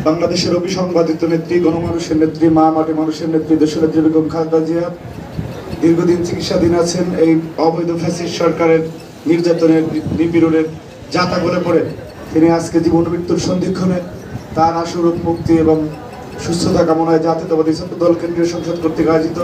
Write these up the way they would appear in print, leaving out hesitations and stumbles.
বাংলাদেশের অবিসংবাদিত নেত্রী, গণমানুষের নেত্রী, মা মাটি মানুষের নেত্রী, দেশনেত্রী বেগম খালেদা জিয়া দীর্ঘদিন চিকিৎসাধীন আছেন। এই অবৈধ ফ্যাসিস্ট সরকারের নির্যাতনের, নিপীড়নের যাতা গলে পড়ে তিনি আজকে জীবন মৃত্যুর সন্ধিক্ষণে তার আশুরূপ মুক্তি এবং সুস্থতা কামনায় জাতীয়তাবাদী ছাত্র দল কেন্দ্রীয় সংসদ কর্তৃক আয়োজিত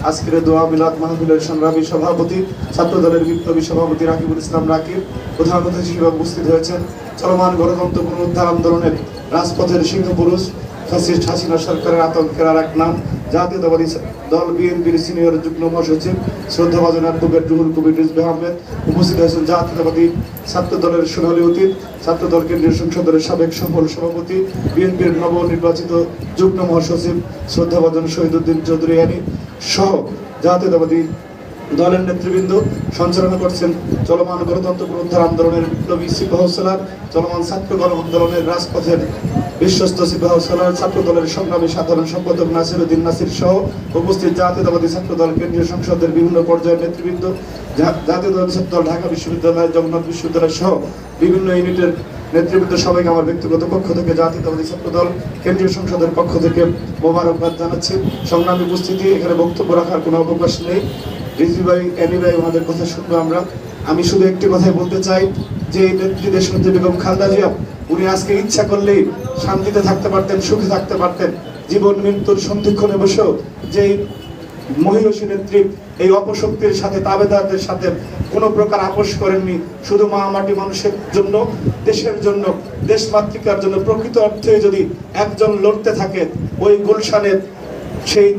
আজকের দোয়া মিলাদ মাহফিলের সংগ্রামী সভাপতি, ছাত্র দলের বিপ্লবী সভাপতি রাকিবুল ইসলাম রাকিব প্রধান অতিথি হিসেবে উপস্থিত হয়েছেন। চলমান গণতন্ত্র পুনরুদ্ধার আন্দোলনের রাজপথের সিংহপুরুষ ফ্যাসিস্ট হাসিনা সরকারের আতঙ্কের আর এক নাম জাতীয়তাবাদী দল বিএনপির সিনিয়র যুগ্ম মহাসচিব শ্রদ্ধাভাজন অ্যাডভোকেট রুহুল কবির রিজভী আহমেদ। উপস্থিত হয়েছেন জাতীয়তাবাদী ছাত্র দলের সোনালী অতীত ছাত্র দল কেন্দ্রীয় সংসদের সাবেক সফল সভাপতি, বিএনপির নবনির্বাচিত যুগ্ম মহাসচিব শ্রদ্ধাভাজন শহীদুদ্দিন চৌধুরী আনি সহ জাতীয়তাবাদী দলের নেতৃবৃন্দ। সঞ্চালনা করছেন চলমান গণতন্ত্র পুনরুদ্ধার আন্দোলনের বিপ্লবী সিপাহ সালার, চলমান ছাত্র গণ আন্দোলনের রাজপথের বিশ্বস্ত সিপাহ সালার, ছাত্র দলের সংগ্রামী সাধারণ সম্পাদক নাসিরউদ্দিন নাসির সহ উপস্থিত জাতীয়তাবাদী ছাত্র দল কেন্দ্রীয় সংসদের বিভিন্ন পর্যায়ের নেতৃবৃন্দ, জাতীয়তাবাদী ছাত্র দল ঢাকা বিশ্ববিদ্যালয়, জগন্নাথ বিশ্ববিদ্যালয় সহ বিভিন্ন ইউনিটের নেতৃবৃন্দ সবাইকে আমার ব্যক্তিগত পক্ষ থেকে জাতীয়তাবাদী ছাত্র দল কেন্দ্রীয় সংসদের পক্ষ থেকে মোবারকবাদ জানাচ্ছি। সংগ্রামী উপস্থিতি, এখানে বক্তব্য রাখার কোনো অবকাশ নেই। রিজভী ভাই, এনি ভাই ওনাদের কথা শুনবো আমরা। আমি শুধু একটি কথাই বলতে চাই যে এই নেত্রী দেশনেত্রী বেগম খালেদা জিয়া উনি আজকে ইচ্ছা করলেই শান্তিতে থাকতে পারতেন, সুখে থাকতে পারতেন। জীবন মৃত্যুর সন্ধিক্ষণে বসেও যে মহিষী নেত্রী এই অপশক্তির সাথে, তাবেদারদের সাথে কোনো প্রকার আপোষ করেননি। শুধু মা মাটি মানুষের জন্য, দেশের জন্য, দেশমাতৃকার জন্য প্রকৃত অর্থে যদি একজন লড়তে থাকে, ওই গুলশানের সেই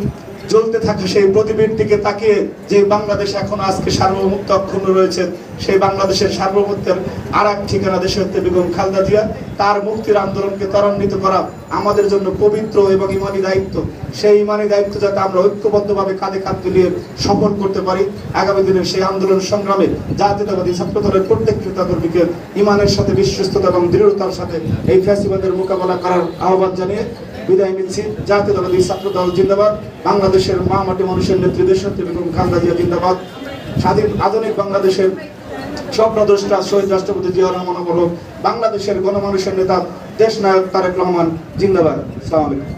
জ্বলতে থাকে সেই প্রদীপের দিকে তাকিয়ে যে বাংলাদেশ এখন আজকে সার্বভৌমত্ব অক্ষুণ্ণ রয়েছে, সেই বাংলাদেশের সার্বভৌমত্বের আর এক ঠিকানা দেশনেত্রী বেগম খালেদা জিয়া। তার মুক্তির আন্দোলনকে ত্বরান্বিত করা আমাদের জন্য পবিত্র এবং ইমানি দায়িত্ব। সেই ইমানি দায়িত্ব যাতে আমরা ঐক্যবদ্ধভাবে কাঁধে কাঁধ মিলিয়ে সফল করতে পারি। আগামী দিনের সেই আন্দোলন সংগ্রামে জাতীয়তাবাদী ছাত্র দলের প্রত্যেক নেতাকর্মীকে ইমানের সাথে, বিশ্বস্ততা এবং দৃঢ়তার সাথে এই ফ্যাসিবাদের মোকাবেলা করার আহ্বান জানিয়ে বিদায় নিচ্ছি। জাতীয়তাবাদী ছাত্র দল জিন্দাবাদ। বাংলাদেশের মা মাটি মানুষের নেত্রী দেশনেত্রী বেগম খালেদা জিয়া জিন্দাবাদ। স্বাধীন আধুনিক বাংলাদেশের স্বপ্নদ্রষ্টা শহীদ রাষ্ট্রপতি জিয়াউর রহমান অমর হোক। বাংলাদেশের গণমানুষের নেতা দেশ নায়ক তারেক রহমান জিন্দাবাদ। আসসালামু আলাইকুম।